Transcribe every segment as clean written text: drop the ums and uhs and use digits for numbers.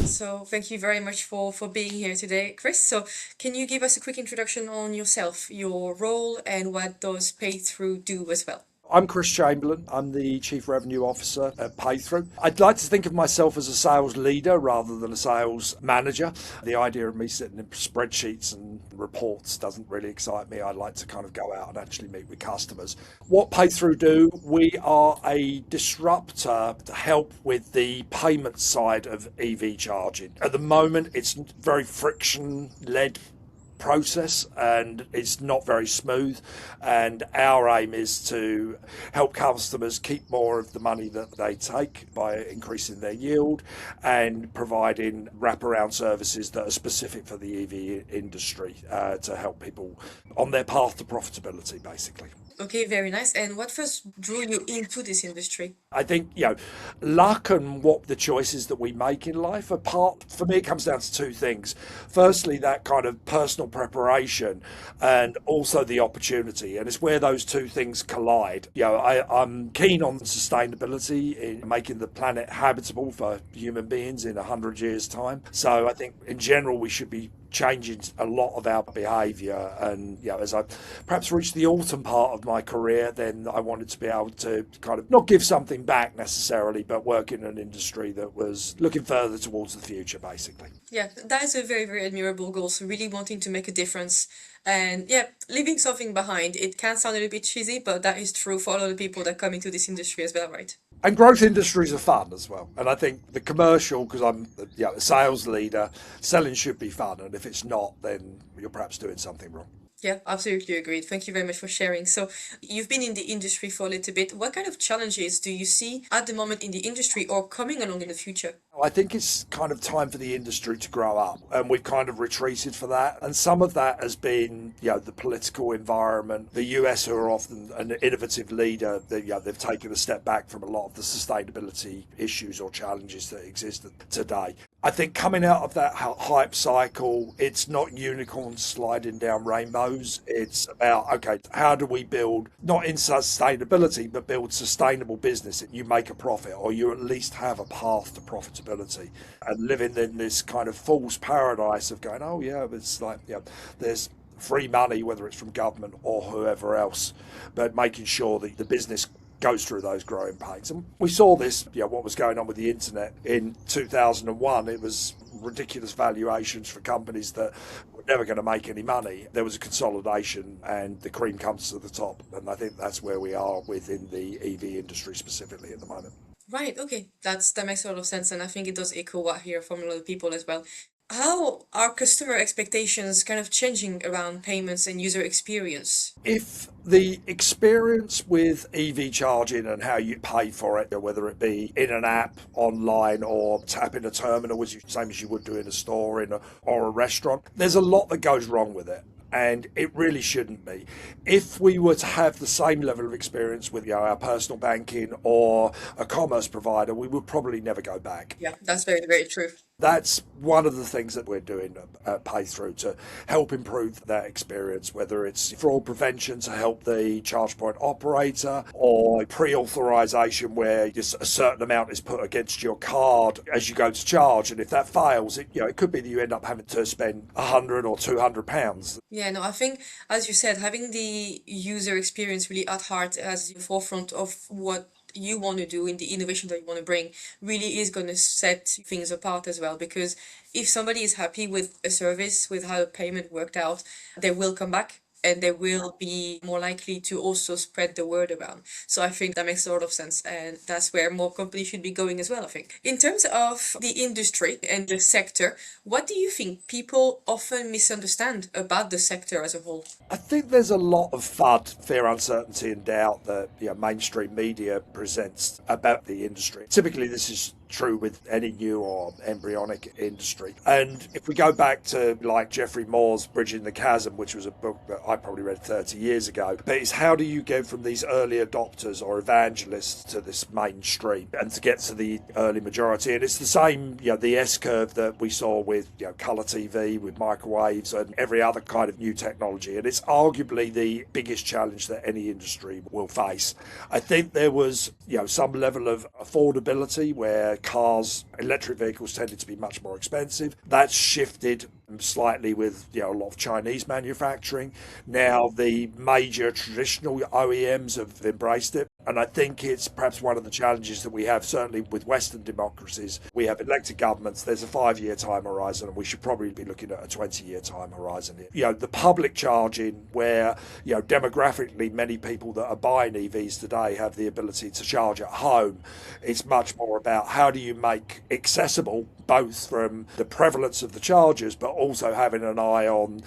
So thank you very much for being here today, Chris. So can you give us a quick introduction on yourself, your role, and what does Paythru do as well? I'm Chris Chamberlain. I'm the Chief Revenue Officer at Paythru. I'd like to think of myself as a sales leader rather than a sales manager. The idea of me sitting in spreadsheets and reports doesn't really excite me. I like to kind of go out and actually meet with customers. What Paythru do, we are a disruptor to help with the payment side of EV charging. At the moment, it's very friction-led process and it's not very smooth, and our aim is to help customers keep more of the money that they take by increasing their yield and providing wraparound services that are specific for the EV industry to help people on their path to profitability, basically. Okay, very nice. And what first drew you into this industry? I think, luck and what the choices that we make in life are part, for me, it comes down to two things. Firstly, that kind of personal preparation and also the opportunity. And it's where those two things collide. I'm keen on sustainability in making the planet habitable for human beings in 100 years' time. So I think in general, we should be changing a lot of our behaviour, and as I perhaps reached the autumn part of my career, then I wanted to be able to kind of not give something back necessarily, but work in an industry that was looking further towards the future, basically. Yeah, that is a very, very admirable goal. So really wanting to make a difference and yeah, leaving something behind. It can sound a little bit cheesy, but that is true for a lot of people that come into this industry as well, right? And growth industries are fun as well. And I think the commercial, because I'm a sales leader, selling should be fun. And if it's not, then you're perhaps doing something wrong. Yeah, absolutely agreed. Thank you very much for sharing. So, you've been in the industry for a little bit. What kind of challenges do you see at the moment in the industry or coming along in the future? I think it's kind of time for the industry to grow up, and we've kind of retreated for that. And some of that has been, the political environment. The US, who are often an innovative leader, they've taken a step back from a lot of the sustainability issues or challenges that exist today. I think coming out of that hype cycle, it's not unicorns sliding down rainbows. It's about, okay, how do we build, not in sustainability, but build sustainable business that you make a profit or you at least have a path to profitability, and living in this kind of false paradise of going, oh yeah, it's like, there's free money, whether it's from government or whoever else, but making sure that the business goes through those growing pains. And we saw this, what was going on with the internet in 2001. It was ridiculous valuations for companies that were never going to make any money. There was a consolidation and the cream comes to the top. And I think that's where we are within the EV industry specifically at the moment. Right, okay. That makes a lot of sense, and I think it does echo what I hear from a lot of people as well. How are customer expectations kind of changing around payments and user experience? If the experience with EV charging and how you pay for it, whether it be in an app, online, or tap in a terminal, same as you would do in a store or a restaurant, there's a lot that goes wrong with it. And it really shouldn't be. If we were to have the same level of experience with our personal banking or a commerce provider, we would probably never go back. Yeah, that's very, very true. That's one of the things that we're doing at Paythru to help improve that experience, whether it's fraud prevention to help the charge point operator or pre-authorization where just a certain amount is put against your card as you go to charge. And if that fails, it could be that you end up having to spend 100 or £200. Yeah, no, I think, as you said, having the user experience really at heart as the forefront of what you want to do in the innovation that you want to bring really is going to set things apart as well, because if somebody is happy with a service, with how the payment worked out, they will come back and they will be more likely to also spread the word around. So I think that makes a lot of sense, and that's where more companies should be going as well, I think. In terms of the industry and the sector, what do you think people often misunderstand about the sector as a whole? I think there's a lot of FUD, fear, uncertainty, and doubt that mainstream media presents about the industry. Typically, this is true with any new or embryonic industry. And if we go back to like Geoffrey Moore's Bridging the Chasm, which was a book that I probably read 30 years ago, but it's how do you go from these early adopters or evangelists to this mainstream and to get to the early majority. And it's the same, the S-curve that we saw with colour TV, with microwaves and every other kind of new technology. And it's arguably the biggest challenge that any industry will face. I think there was, some level of affordability where where electric vehicles tended to be much more expensive. That's shifted slightly with a lot of Chinese manufacturing. Now the major traditional OEMs have embraced it. And I think it's perhaps one of the challenges that we have, certainly with Western democracies. We have elected governments, there's a 5-year time horizon, and we should probably be looking at a 20-year time horizon. The public charging, where, demographically many people that are buying EVs today have the ability to charge at home. It's much more about how do you make accessible, both from the prevalence of the chargers, but also having an eye on,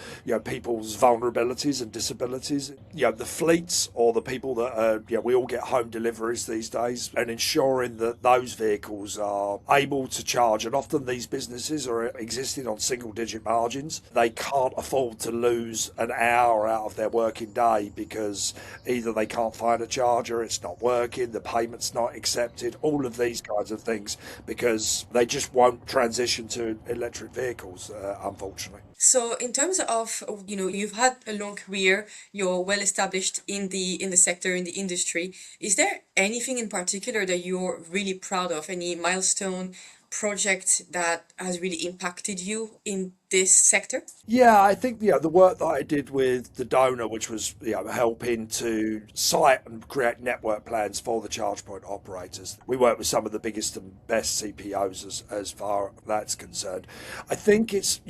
people's vulnerabilities and disabilities. The fleets or the people that are, we all get home deliveries these days, and ensuring that those vehicles are able to charge. And often these businesses are existing on single digit margins. They can't afford to lose an hour out of their working day because either they can't find a charger, it's not working, the payment's not accepted, all of these kinds of things, because they just won't transition to electric vehicles, unfortunately. So in terms of, you've had a long career, you're well established in the sector, in the industry. Is there anything in particular that you're really proud of? Any milestone project that has really impacted you in this sector? Yeah, I think the work that I did with the donor, which was helping to site and create network plans for the charge point operators. We work with some of the biggest and best CPOs as far as that's concerned. I think it's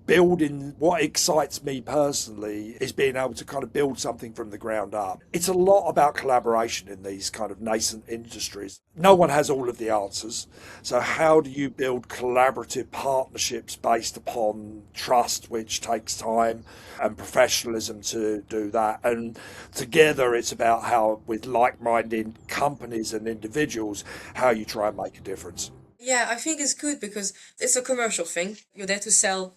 building. What excites me personally is being able to kind of build something from the ground up. It's a lot about collaboration in these kind of nascent industries. No one has all of the answers. So how do you build collaborative partnerships based upon trust, which takes time, and professionalism to do that? And together it's about how, with like-minded companies and individuals, how you try and make a difference. Yeah, I think it's good because it's a commercial thing. You're there to sell,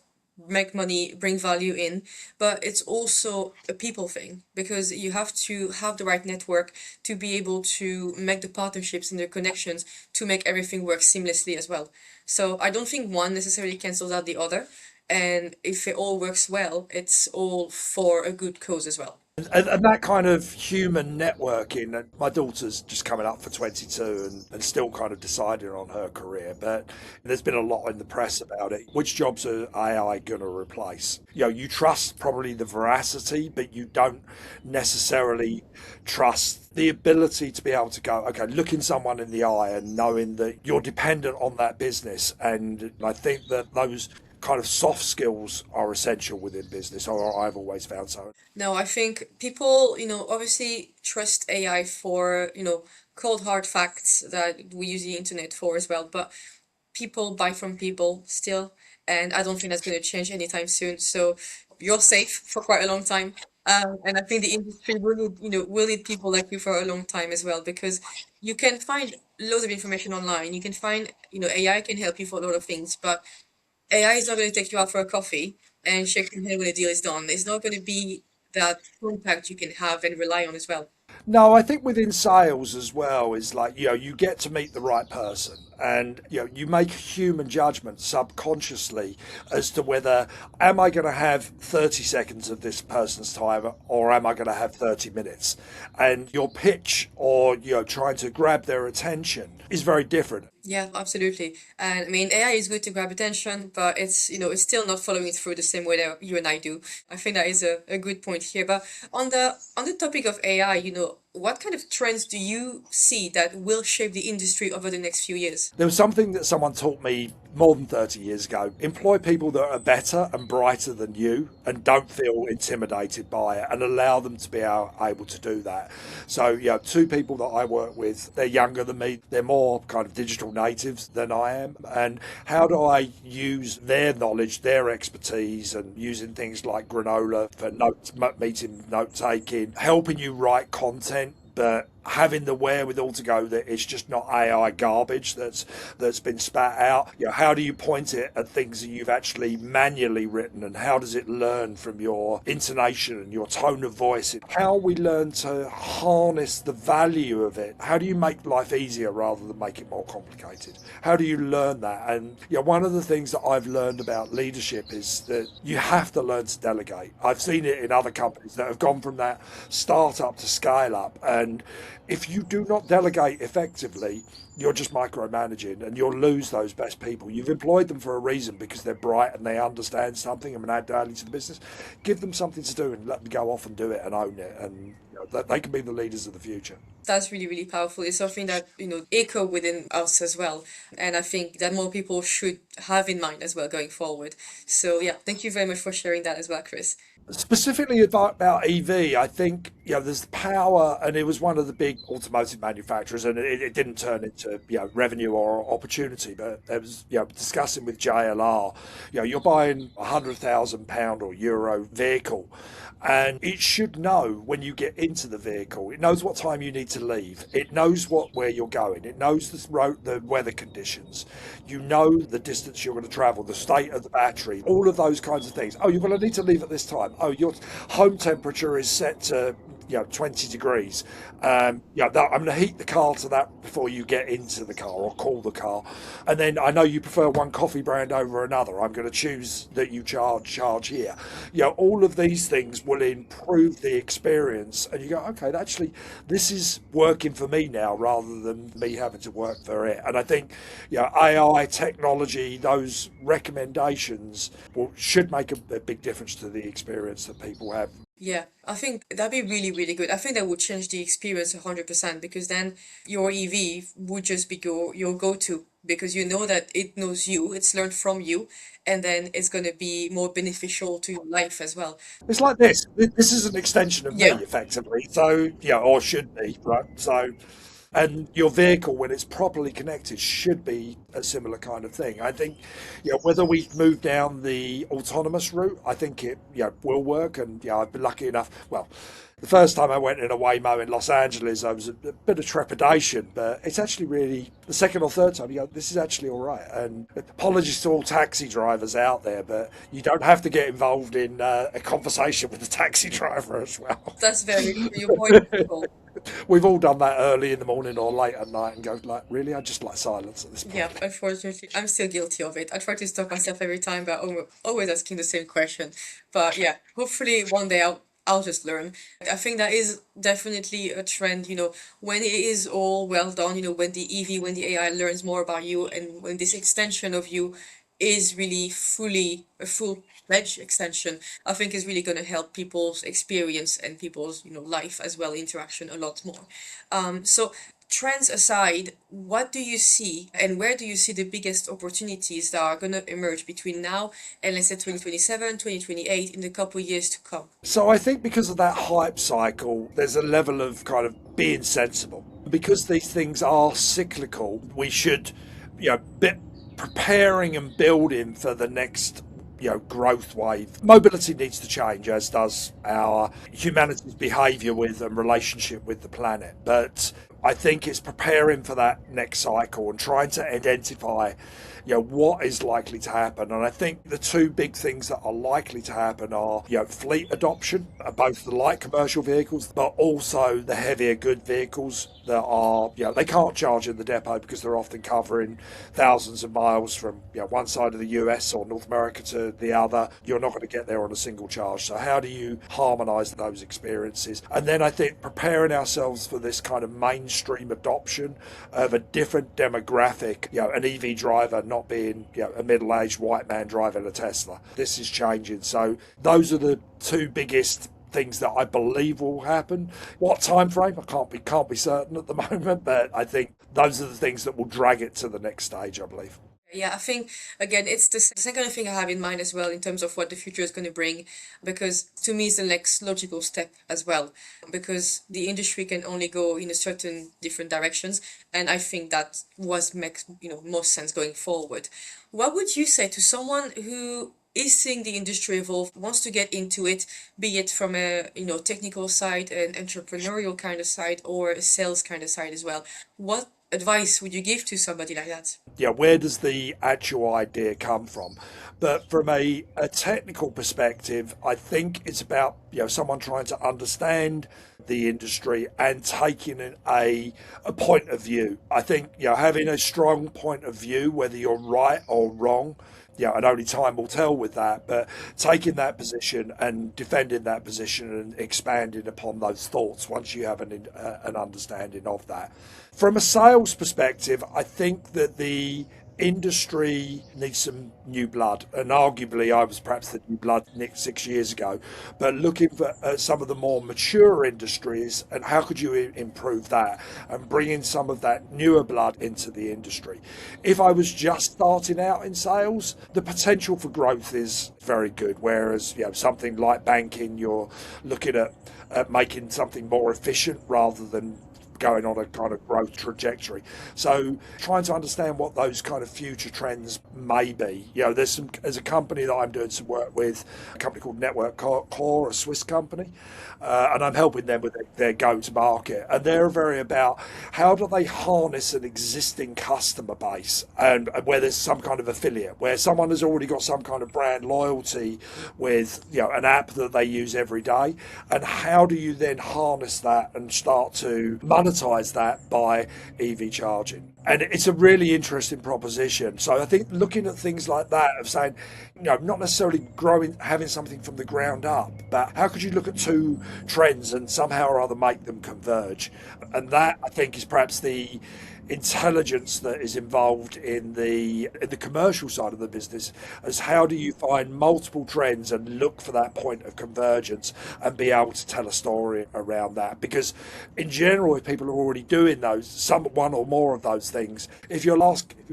make money, bring value in, but it's also a people thing because you have to have the right network to be able to make the partnerships and the connections to make everything work seamlessly as well. So I don't think one necessarily cancels out the other. And if it all works well, it's all for a good cause as well. And that kind of human networking, and my daughter's just coming up for 22 and still kind of deciding on her career, but there's been a lot in the press about it. Which jobs are AI going to replace? You trust probably the veracity, but you don't necessarily trust the ability to be able to go, okay, looking someone in the eye and knowing that you're dependent on that business. And I think that those kind of soft skills are essential within business, or I've always found so. No, I think people, obviously trust AI for, cold hard facts that we use the internet for as well, but people buy from people still, and I don't think that's going to change anytime soon. So you're safe for quite a long time. And I think the industry will need people like you for a long time as well, because you can find loads of information online. You can find, AI can help you for a lot of things, but AI is not going to take you out for a coffee and shake your head when the deal is done. It's not going to be that contact you can have and rely on as well. No, I think within sales as well is like, you get to meet the right person, and you make human judgment subconsciously as to whether, am I going to have 30 seconds of this person's time, or am I going to have 30 minutes? And your pitch, or trying to grab their attention, is very different. Yeah, absolutely. And I mean, AI is good to grab attention, but it's still not following it through the same way that you and I do. I think that is a good point here. But on the topic of AI, what kind of trends do you see that will shape the industry over the next few years? There was something that someone taught me more than 30 years ago. Employ people that are better and brighter than you and don't feel intimidated by it, and allow them to be able to do that. So, two people that I work with, they're younger than me. They're more kind of digital natives than I am. And how do I use their knowledge, their expertise, and using things like Granola for meeting, note taking, helping you write content, but having the wherewithal to go that it's just not AI garbage that's been spat out. How do you point it at things that you've actually manually written, and how does it learn from your intonation and your tone of voice? How we learn to harness the value of it. How do you make life easier rather than make it more complicated? How do you learn that? And one of the things that I've learned about leadership is that you have to learn to delegate. I've seen it in other companies that have gone from that startup to scale up, and If you do not delegate effectively, you're just micromanaging and you'll lose those best people. You've employed them for a reason because they're bright and they understand something and add value to the business. Give them something to do and let them go off and do it and own it. And that they can be the leaders of the future. That's really, really powerful. It's something that, echo within us as well. And I think that more people should have in mind as well going forward. So yeah, thank you very much for sharing that as well, Chris. Specifically about EV, I think there's the power, and it was one of the big automotive manufacturers, and it didn't turn into revenue or opportunity. But there was discussing with JLR, you're buying £100,000 or euro vehicle, and it should know when you get into the vehicle. It knows what time you need to leave. It knows where you're going. It knows the weather conditions. You know the distance you're going to travel, the state of the battery, all of those kinds of things. Oh, you're going to need to leave at this time. Oh, your home temperature is set to 20 degrees. I'm going to heat the car to that before you get into the car or cool the car. And then I know you prefer one coffee brand over another. I'm going to choose that you charge here. All of these things will improve the experience. And you go, okay, actually, this is working for me now rather than me having to work for it. And I think, AI technology, those recommendations should make a big difference to the experience that people have. Yeah, I think that'd be really, really good. I think that would change the experience 100% because then your EV would just be your go-to because you know that it knows you, it's learned from you, and then it's going to be more beneficial to your life as well. It's like this. This is an extension of me, Yeah, effectively. So, or should be, right? So, and your vehicle, when it's properly connected, should be a similar kind of thing. I think, whether we move down the autonomous route, I think it, will work. And, I've been lucky enough. Well, the first time I went in a Waymo in Los Angeles, I was a bit of trepidation, but it's actually really the second or third time you go, this is actually all right. And apologies to all taxi drivers out there, but you don't have to get involved in a conversation with the taxi driver as well. that's very true. Your point is cool. We've all done that early in the morning or late at night and go like, really, I just like silence at this Yeah, point. unfortunately, I'm still guilty of it. I try to stop myself every time, but always asking the same question. But yeah, hopefully one day I'll just learn. I think that is definitely a trend, when it is all well done, when the EV, when the AI learns more about you and when this extension of you is really fully a full-fledged extension, I think is really going to help people's experience and people's, life as well, interaction a lot more. So trends aside, what do you see and where do you see the biggest opportunities that are going to emerge between now and let's say 2027, 2028 in the couple years to come? So I think because of that hype cycle, there's a level of kind of being sensible. Because these things are cyclical, we should, be preparing and building for the next growth wave. Mobility needs to change, as does our humanity's behaviour with and relationship with the planet. But I think it's preparing for that next cycle and trying to identify what is likely to happen. And I think the two big things that are likely to happen are fleet adoption of both the light commercial vehicles but also the heavier good vehicles that are they can't charge in the depot because they're often covering thousands of miles from one side of the US or North America to the other. You're not going to get there on a single charge. So how do you harmonise those experiences? And then I think preparing ourselves for this kind of mainstream adoption of a different demographic, an EV driver not being a middle-aged white man driving a Tesla. This is changing. So those are the two biggest things that I believe will happen. What time frame? I can't be certain at the moment, but I think those are the things that will drag it to the next stage, I believe. Yeah, I think again, it's the second thing I have in mind as well in terms of what the future is going to bring, because to me it's the next logical step as well, because the industry can only go in a certain different directions, and I think that was makes most sense going forward. What would you say to someone who is seeing the industry evolve, wants to get into it, be it from a technical side, an entrepreneurial kind of side, or a sales kind of side as well? What advice would you give to somebody like that? Yeah, where does the actual idea come from? But from a technical perspective, I think it's about someone trying to understand the industry and taking a point of view. I think having a strong point of view, whether you're right or wrong, and only time will tell with that. But taking that position and defending that position and expanding upon those thoughts once you have an understanding of that. From a sales perspective, I think that the industry needs some new blood, and arguably I was perhaps the new blood 6 years ago, but looking for some of the more mature industries and how could you improve that and bring in some of that newer blood into the industry. If I was just starting out in sales, the potential for growth is very good, whereas something like banking, you're looking at making something more efficient rather than going on a kind of growth trajectory. So trying to understand what those kind of future trends may be. There's a company that I'm doing some work with, a company called Network Core, a Swiss company, and I'm helping them with their go-to-market. And they're very about how do they harness an existing customer base and where there's some kind of affiliate, where someone has already got some kind of brand loyalty with an app that they use every day, and how do you then harness that and start to monetize that by EV charging? And it's a really interesting proposition. So I think looking at things like that of saying, not necessarily growing, having something from the ground up, but how could you look at two trends and somehow or other make them converge? And that I think is perhaps the intelligence that is involved in the commercial side of the business, as how do you find multiple trends and look for that point of convergence and be able to tell a story around that. Because in general, if people are already doing one or more of those things, if you're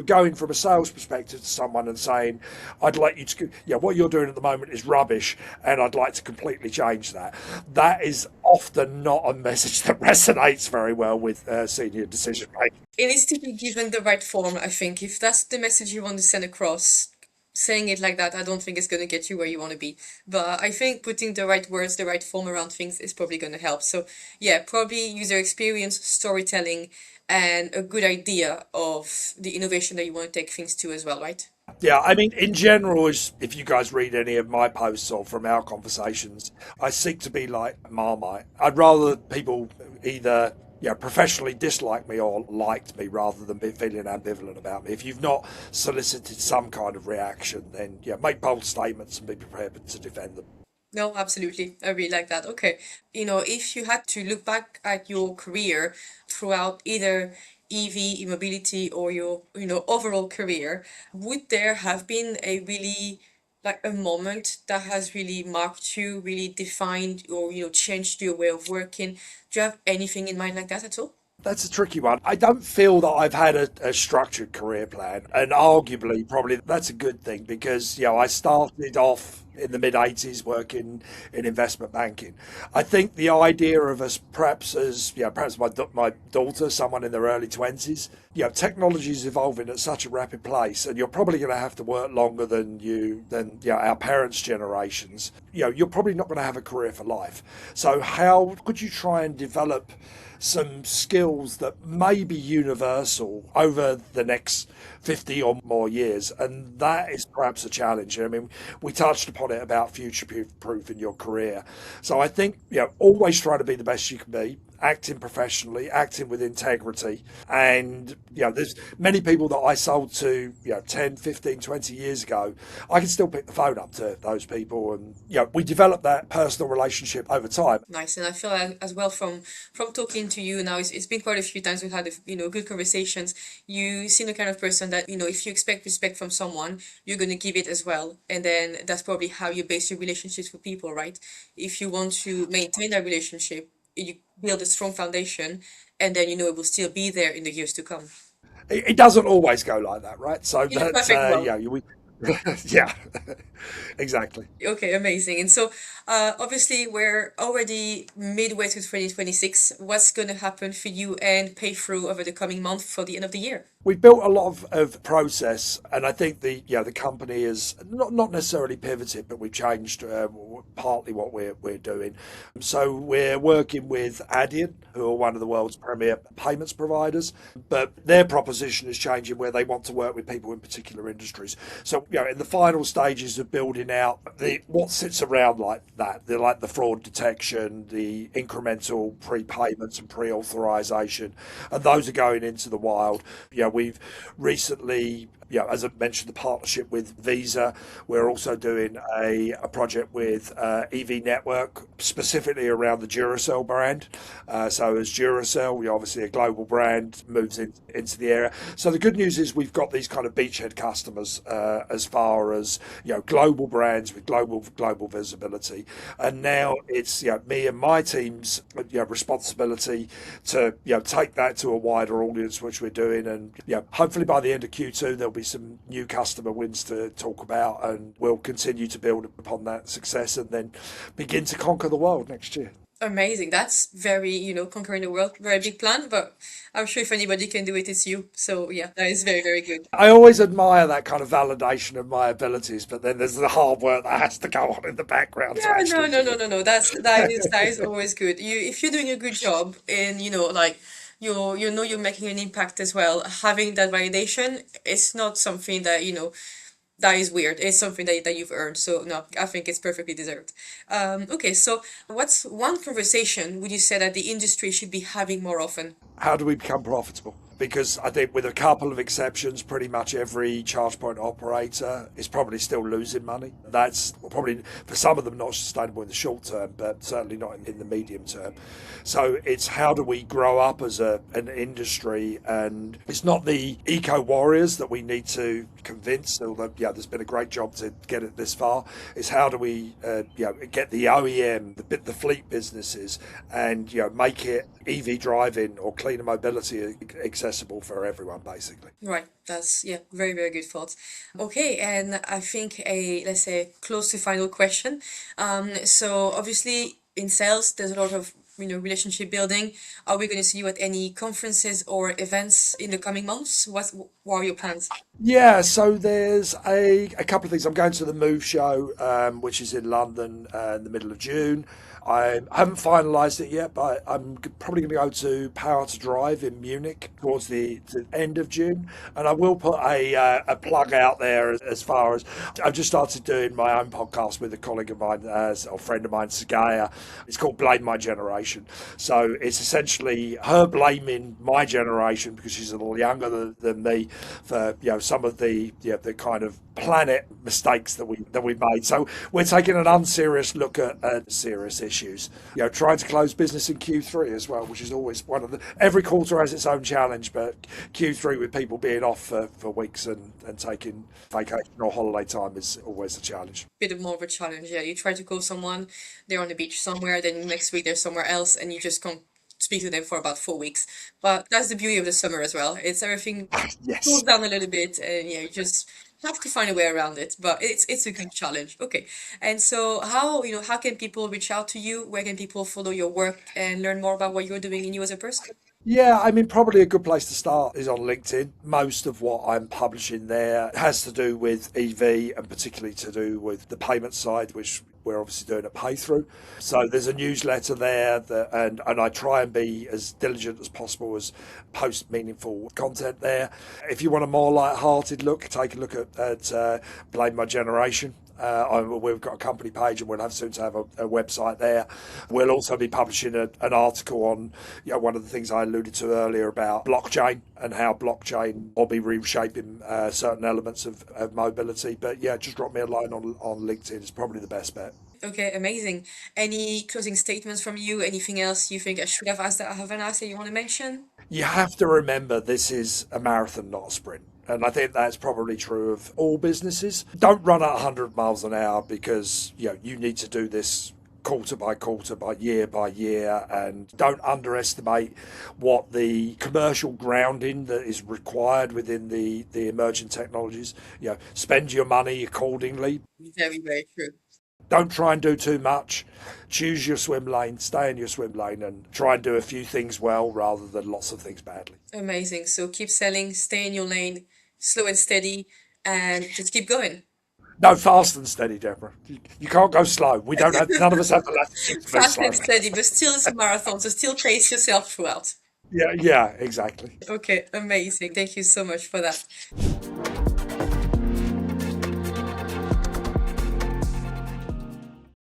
going from a sales perspective to someone and saying, I'd like you to, what you're doing at the moment is rubbish and I'd like to completely change that, that is often not a message that resonates very well with senior decision makers. It needs to be given the right form, I think. If that's the message you want to send across, saying it like that, I don't think it's going to get you where you want to be. But I think putting the right words, the right form around things is probably going to help. So, yeah, probably user experience, storytelling, and a good idea of the innovation that you want to take things to as well, right? Yeah, I mean, in general, if you guys read any of my posts or from our conversations, I seek to be like Marmite. I'd rather people either professionally disliked me or liked me rather than be feeling ambivalent about me. If you've not solicited some kind of reaction, then make bold statements and be prepared to defend them. No, absolutely. I really like that. Okay. If you had to look back at your career throughout either EV, e-mobility, or your, overall career, would there have been a really, like a moment that has really marked you, really defined or, changed your way of working? Do you have anything in mind like that at all? That's a tricky one. I don't feel that I've had a structured career plan, and arguably, probably that's a good thing because I started off in the mid '80s working in investment banking. I think the idea of us perhaps as perhaps my daughter, someone in their early 20s, technology is evolving at such a rapid pace, and you're probably going to have to work longer than our parents' generations. You're probably not going to have a career for life. So how could you try and develop some skills that may be universal over the next 50 or more years? And that is perhaps a challenge. I mean, we touched upon it about future proof in your career. So I think, always try to be the best you can be, acting professionally, acting with integrity. And, there's many people that I sold to, 10, 15, 20 years ago. I can still pick the phone up to those people. And, we develop that personal relationship over time. Nice, and I feel like as well from talking to you now, it's been quite a few times we've had good conversations. You seem the kind of person that if you expect respect from someone, you're gonna give it as well, and then that's probably how you base your relationships with people, right? If you want to maintain that relationship, you build a strong foundation, and then it will still be there in the years to come. It doesn't always go like that, right? So In a that perfect world. Yeah, exactly. Okay, amazing. And so, obviously, we're already midway to 2026. What's going to happen for you and Paythru over the coming month for the end of the year? We've built a lot of process, and I think the company is not necessarily pivoted, but we've changed partly what we're doing. So we're working with Adyen, who are one of the world's premier payments providers, but their proposition is changing where they want to work with people in particular industries. So in the final stages of building out the what sits around like that, they're like the fraud detection, the incremental prepayments and pre-authorization, and those are going into the wild. We've recently, as I mentioned, the partnership with Visa. We're also doing a project with EV Network, specifically around the Duracell brand. So as Duracell, obviously a global brand, moves into the area. So the good news is we've got these kind of beachhead customers as far as global brands with global visibility, and now it's me and my team's responsibility to take that to a wider audience, which we're doing, and hopefully by the end of Q2 there'll be some new customer wins to talk about, and we'll continue to build upon that success and then begin to conquer the world next year. Amazing. That's very, conquering the world, very big plan, but I'm sure if anybody can do it, it's you. So yeah, that is very, very good. I always admire that kind of validation of my abilities, but then there's the hard work that has to go on in the background to Yeah, no, actually no, do no, it. no, no. That is always good. If you're doing a good job and like you're making an impact as well, having that validation, it's not something that, that is weird. It's something that you've earned. So no, I think it's perfectly deserved. Okay, so what's one conversation would you say that the industry should be having more often? How do we become profitable? Because I think, with a couple of exceptions, pretty much every charge point operator is probably still losing money. That's probably, for some of them, not sustainable in the short term, but certainly not in the medium term. So it's how do we grow up as an industry, and it's not the eco warriors that we need to convince. Although there's been a great job to get it this far. It's how do we get the OEM, the fleet businesses, and make it EV driving or cleaner mobility accessible for everyone, basically. Right. That's yeah, very, very good thoughts. Okay, and I think a let's say close to final question. So obviously in sales, there's a lot of relationship building. Are we going to see you at any conferences or events in the coming months? What are your plans? Yeah, so there's a couple of things. I'm going to the Move show, which is in London in the middle of June. I haven't finalised it yet, but I'm probably going to go to Power to Drive in Munich towards the end of June. And I will put a plug out there as far as I've just started doing my own podcast with a colleague of mine, or friend of mine, Sagaya. It's called Blame My Generation. So it's essentially her blaming my generation, because she's a little younger than me, for some of the kind of planet mistakes that we made. So we're taking an unserious look at serious issues. Trying to close business in Q3 as well, which is always one of the. Every quarter has its own challenge, but Q3 with people being off for weeks and taking vacation or holiday time is always a challenge. Bit of more of a challenge. Yeah, you try to call someone, they're on the beach somewhere, then next week they're somewhere else, and you just can't speak to them for about 4 weeks. But that's the beauty of the summer as well. It's everything cools Yes. down a little bit, and yeah, you just have to find a way around it. But it's a good challenge. Okay, and so how can people reach out to you? Where can people follow your work and learn more about what you're doing in you as a person? Yeah, I mean, probably a good place to start is on LinkedIn. Most of what I'm publishing there has to do with EV, and particularly to do with the payment side, which we're obviously doing at Paythru. So there's a newsletter there and I try and be as diligent as possible, as post meaningful content there. If you want a more light-hearted look, take a look at Blame My Generation. We've got a company page, and we'll have soon to have a website there. We'll also be publishing an article on one of the things I alluded to earlier about blockchain, and how blockchain will be reshaping certain elements of mobility. But yeah, just drop me a line on LinkedIn. It's probably the best bet. Okay, amazing. Any closing statements from you? Anything else you think I should have asked that I haven't asked that you want to mention? You have to remember this is a marathon, not a sprint. And I think that's probably true of all businesses. Don't run at 100 miles an hour, because you need to do this quarter by year, and don't underestimate what the commercial grounding that is required within the emerging technologies. Spend your money accordingly. Very, very true. Don't try and do too much. Choose your swim lane, stay in your swim lane, and try and do a few things well rather than lots of things badly. Amazing. So keep selling, stay in your lane, slow and steady, and just keep going. No, fast and steady, Deborah. You can't go slow. We don't have, none of us have the latitude to go Fast slow. and steady, but still it's a marathon, so still pace yourself throughout. Yeah, exactly. Okay, amazing. Thank you so much for that.